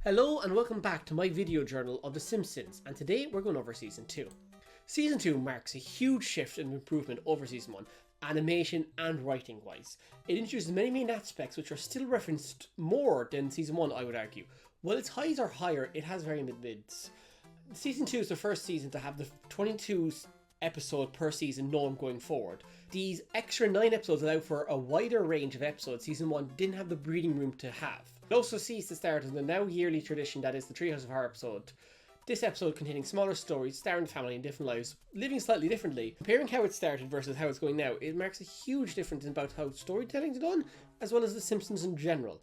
Hello and welcome back to my video journal of The Simpsons, and today we're going over Season 2. Season 2 marks a huge shift and improvement over Season 1, animation and writing wise. It introduces many main aspects which are still referenced more than Season 1, I would argue. While its highs are higher, it has very mids. Season 2 is the first season to have the 22 episode per season norm going forward. These extra 9 episodes allow for a wider range of episodes Season 1 didn't have the breathing room to have. It also sees the start of the now yearly tradition that is the Treehouse of Horror episode. This episode containing smaller stories, starring the family in different lives, living slightly differently. Comparing how it started versus how it's going now, it marks a huge difference in about how storytelling is done, as well as The Simpsons in general.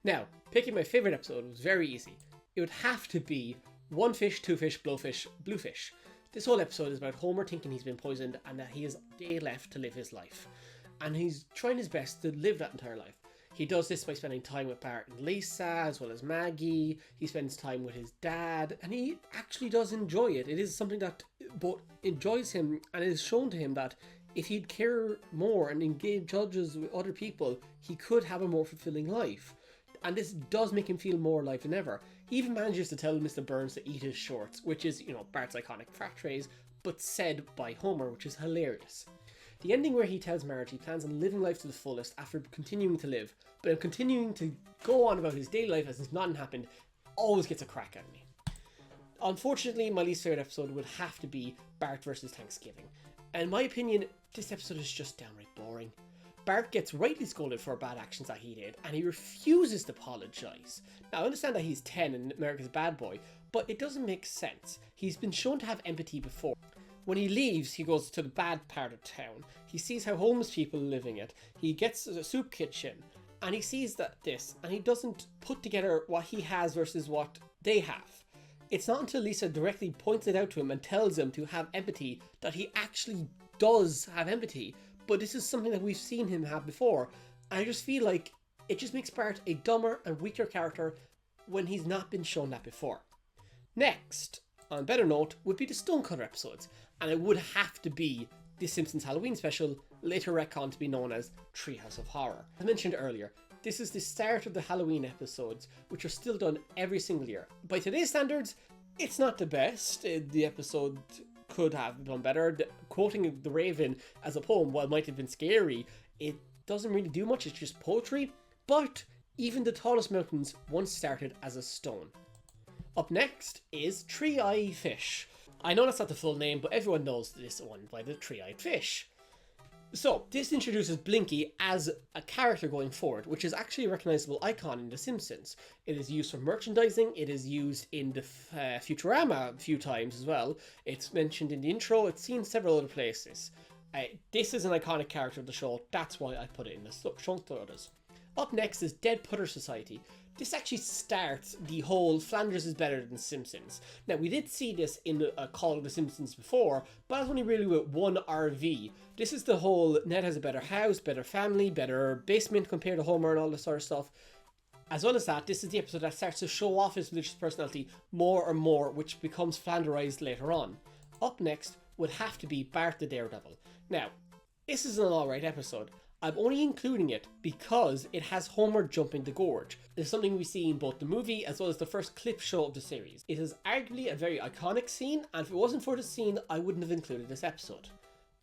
Now, picking my favourite episode was very easy. It would have to be One Fish, Two Fish, Blowfish, Bluefish. This whole episode is about Homer thinking he's been poisoned and that he has a day left to live his life. And he's trying his best to live that entire life. He does this by spending time with Bart and Lisa, as well as Maggie. He spends time with his dad, and he actually does enjoy it. It is something that both enjoys him, and it is shown to him that if he'd care more and engage judges with other people, he could have a more fulfilling life. And this does make him feel more alive than ever. He even manages to tell Mr. Burns to eat his shorts, which is, Bart's iconic catchphrase, but said by Homer, which is hilarious. The ending where he tells Marge he plans on living life to the fullest after continuing to live, but continuing to go on about his daily life as if nothing happened, always gets a crack at me. Unfortunately, my least favourite episode would have to be Bart vs. Thanksgiving. And in my opinion, this episode is just downright boring. Bart gets rightly scolded for bad actions that he did, and he refuses to apologise. Now, I understand that he's 10 and America's bad boy, but it doesn't make sense. He's been shown to have empathy before. When he leaves, he goes to the bad part of town. He sees how homeless people are living it. He gets a soup kitchen, and he sees this, and he doesn't put together what he has versus what they have. It's not until Lisa directly points it out to him and tells him to have empathy that he actually does have empathy. But this is something that we've seen him have before. And I just feel like it just makes Bart a dumber and weaker character when he's not been shown that before. Next, on a better note, would be the Stonecutter episodes. And it would have to be the Simpsons Halloween special, later retconned to be known as Treehouse of Horror. As mentioned earlier, this is the start of the Halloween episodes, which are still done every single year. By today's standards, it's not the best. The episode could have done better. Quoting the Raven as a poem, while it might have been scary, it doesn't really do much, it's just poetry. But even the tallest mountains once started as a stone. Up next is Three-Eyed Fish. I know that's not the full name, but everyone knows this one by the Three-Eyed Fish. So, this introduces Blinky as a character going forward, which is actually a recognisable icon in The Simpsons. It is used for merchandising, it is used in the Futurama a few times as well. It's mentioned in the intro, it's seen several other places. This is an iconic character of the show, that's why I put it in the trunk to others. Up next is Dead Putter Society. This actually starts the whole Flanders is better than Simpsons. Now, we did see this in a Call of the Simpsons before, but that was only really with one RV. This is the whole Ned has a better house, better family, better basement compared to Homer and all this sort of stuff. As well as that, this is the episode that starts to show off his religious personality more and more, which becomes Flanderized later on. Up next would have to be Bart the Daredevil. Now, this is an alright episode. I'm only including it because it has Homer jumping the gorge. It's something we see in both the movie as well as the first clip show of the series. It is arguably a very iconic scene, and if it wasn't for the scene, I wouldn't have included this episode.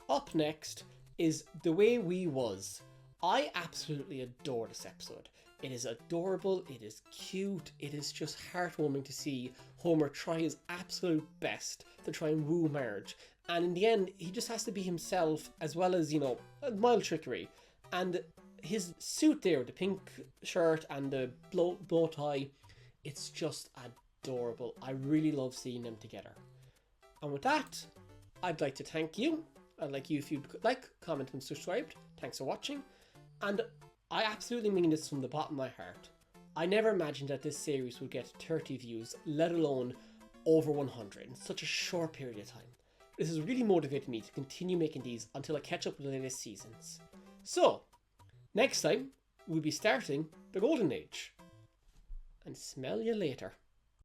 Up next is The Way We Was. I absolutely adore this episode. It is adorable, it is cute, it is just heartwarming to see Homer try his absolute best to try and woo Marge. And in the end, he just has to be himself as well as, a mild trickery. And his suit there, the pink shirt and the bow tie, it's just adorable. I really love seeing them together. And with that, I'd like to thank you. I'd like you if you'd like, comment and subscribe. Thanks for watching. And I absolutely mean this from the bottom of my heart. I never imagined that this series would get 30 views, let alone over 100 in such a short period of time. This has really motivated me to continue making these until I catch up with the latest seasons. So, next time, we'll be starting the Golden Age. And smell you later.